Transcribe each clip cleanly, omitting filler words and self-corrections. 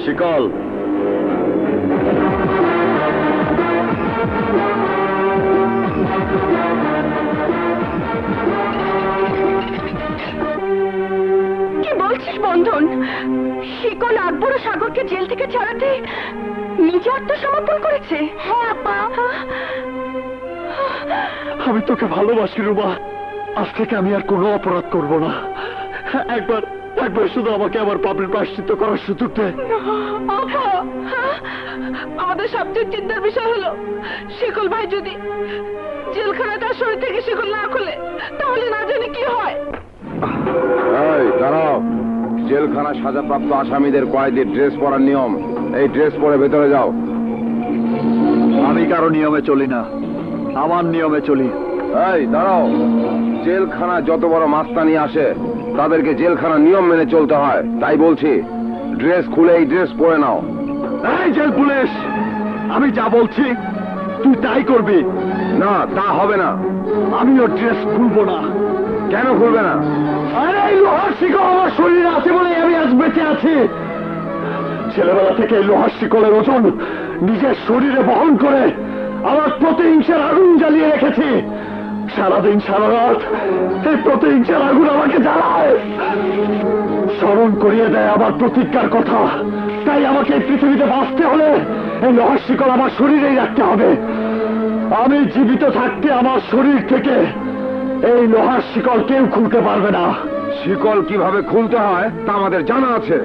শিকল কি বলছিস বন্ধন? শিকল আকবর ও সাগরকে জেল থেকে ছাড়াতে নিজে আত্মসমর্পণ করেছে? হ্যাঁ আপা। আমি তোকে ভালোবাসি রুমা। আজ থেকে আমি আর কোনো অপরাধ করব না। একবার একবার শুধু আমাকে আমার পাপের প্রায়শ্চিত্ত করার সুযোগ দে। আপা, আমাদের সবচেয়ে চিন্তার বিষয় হলো শিকল ভাই যদি জেলখানায় তার শরীর থেকে শিকল না খুলে তাহলে না জানি কি হয়। এই দাঁড়াও, জেলখানা সাজাপ্রাপ্ত আসামিদের কয়েদির ড্রেস পরার নিয়ম, এই ড্রেস পরে ভেতরে যাও। আমি কারো নিয়মে চলি না, আমার নিয়মে চলি। এই দাঁড়াও, জেলখানা যত বড় মাস্তানি আসে তাদেরকে জেলখানা নিয়ম মেনে চলতে হয়, তাই বলছি ড্রেস খুলে এই ড্রেস পরে নাও। এই জেল পুলিশ, আমি যা বলছি তুই তাই করবি। না, তা হবে না। আমি ওর ড্রেস খুলবো না। কেন খুলবে না? আরে এই লোহার শিকল আমার শরীরে আছে বলে আমি আজ বেঁচে আছি। ছেলেবেলা থেকে এই লোহার শিকলের ওজন নিজের শরীরে বহন করে আমার প্রতিহিংসার আগুন জ্বালিয়ে রেখেছি। সারাদিন সারা রাত এই প্রতিহিংসার আগুন আমাকে জ্বালায়, স্মরণ করিয়ে দেয় আমার প্রতিজ্ঞার কথা। তাই আমাকে এই পৃথিবীতে বাঁচতে হলে এই লোহার শিকল আমার শরীরেই রাখতে হবে। আমি জীবিত থাকতে আমার শরীর থেকে এই লোহার শিকল কেউ খুলতে পারবে না। শিকল কিভাবে খুলতে হয় তা আমাদের জানা আছে।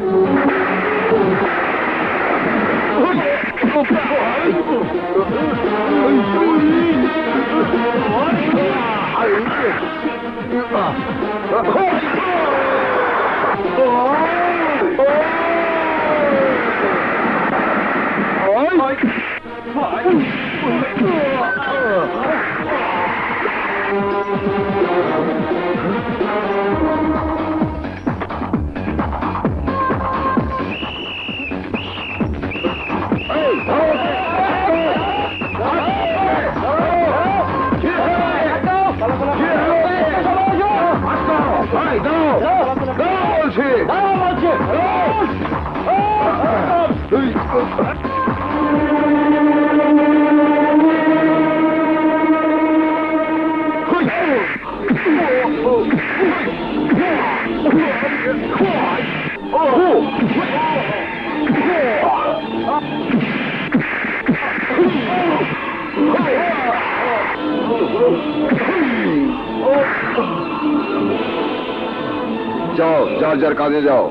যাও, যার যার কাজে যাও।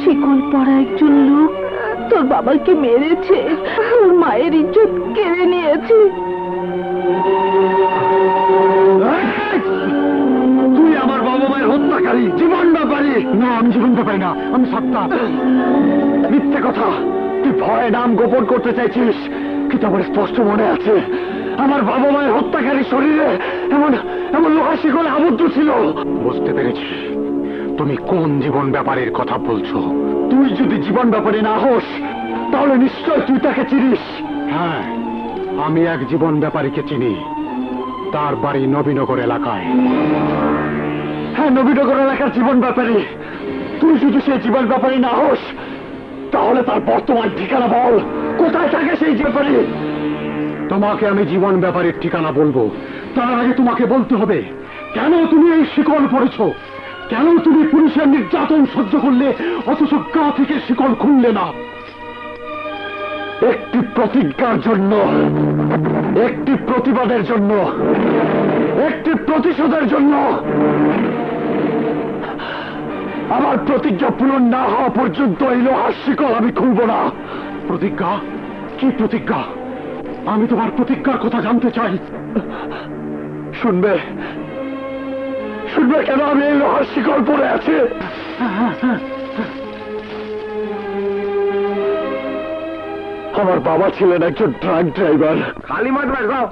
শিকল পরা একজন লোক তোর বাবাকে মেরেছে, ওর মায়ের ইজ্জত কেড়ে নিয়েছে। তুই আমার বাবা মায়ের হত্যাকারী, জীবন ব্যাপারী। না, আমি জীবন ব্যাপারী না, আমি সত্তা। মিথ্যে কথা। তুই ভয়ে নাম গোপন করতে চাইছিস, কিন্তু আমার স্পষ্ট মনে আছে আমার বাবা মায়ের হত্যাকারী শরীরে এমন এমন লোহার শিকল আবদ্ধ ছিল। বুঝতে পেরেছি তুমি কোন জীবন ব্যাপারীর কথা বলছো। তুই যদি জীবন ব্যাপারী না হোস তাহলে নিশ্চয় তুই তাকে চিনিস। হ্যাঁ, আমি এক জীবন ব্যাপারীকে চিনি। তার বাড়ি নবীনগর এলাকায়। হ্যাঁ, নবীনগর এলাকার জীবন ব্যাপারী। তুই যদি সেই জীবন ব্যাপারী না হোস তাহলে তার বর্তমান ঠিকানা বল, কোথায় থাকে সেই ব্যাপারী। তোমাকে আমি জীবন ব্যাপারীর ঠিকানা বলবো, তার আগে তোমাকে বলতে হবে কেন তুমি এই শিকল পড়েছ, কেন তুমি পুলিশের নির্যাতন সহ্য করলে অথচ গা থেকে শিকল খুললে না। একটি প্রতিজ্ঞার জন্য, একটি প্রতিবাদের জন্য, একটি প্রতিশোধের জন্য। আমার প্রতিজ্ঞা পূরণ না হওয়া পর্যন্ত এই লোহার শিকল আমি খুলব না। প্রতিজ্ঞা? কি প্রতিজ্ঞা? আমি তোমার প্রতিজ্ঞার কথা জানতে চাই। শুনবে শুনবে কেন আমি এই লোহার শিকল পরে আছি। আমার বাবা ছিলেন একজন ট্রাক ড্রাইভার। খালি মাঠ যাও।